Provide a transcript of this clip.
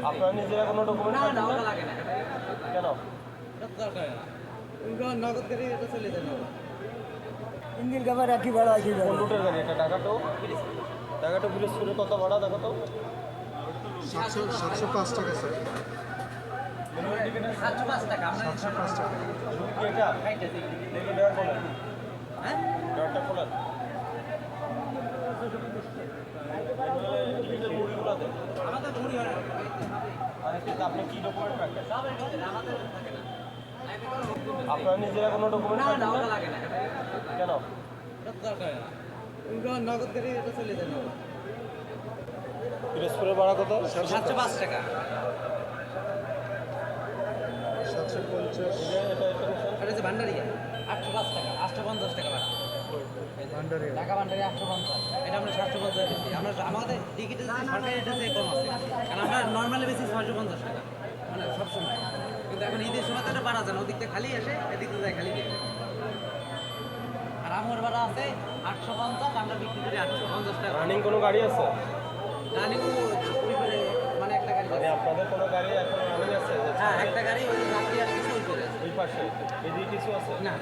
আপনারা নিজেরা কোনো ডকুমেন্ট না ওটা লাগে না কেন? নগদ গাড়ি এটা চলে যায় না ইঞ্জিন কাভার একই ভাড়া একই কোন ভাড়া রুটের গাড়ি এটা? ঢাকা টু পিরোজপুরে কত ভাড়া দেখো তো? 705 টাকা স্যার। 705 টাকা আমরা 705 টাকা। রুট কি এটা? দেখি ড্রাইভার বলেন, হ্যাঁ ড্রাইভারটা খোলেন। টিকিটের মুড়িগুলো দেন। আমাদের ভুরি হয় না আর কিন্তু আপনি কি ডকুমেন্ট রাখেন? সব এর ভিতরে আমাদের থাকে না আপনারা নিজেরা কোনো ডকুমেন্ট না ওটা লাগে না কেন? এটা দরকার না নগদ গাড়ি এটা চলে যায় না পিরোজপুরের ভাড়া কত? 705 টাকা 750 এটা এটা যে ভান্ডারিয়া 805 টাকা 850 টাকা ভাড়া ভান্ডারে। ঢাকা ভান্ডারি 850 এটা আমরা 750 দিচ্ছি আমরা আমাদের টিকিটে সরকারি এটা যে কম আছে কারণ আমরা নর্মালি বেশি 650 টাকা মানে সবসময় কিন্তু এখন ঈদের সময় তো এটা বাড়া যায় না ওদিকটা খালি আসে এদিকটা যায় খালি দিয়ে আর আমার ভাড়া আছে 850 আমরা বিক্রি করি 850 টাকা রানিং কোনো গাড়ি আছে? রানি ওই করে মানে একটা গাড়ি মানে আপনাদের কোনো গাড়ি এখন রানিং আছে? হ্যাঁ একটা গাড়ি ওই রাত্রি আসছে ওই করে ওই পাশে এদিকে কিছু আছে? না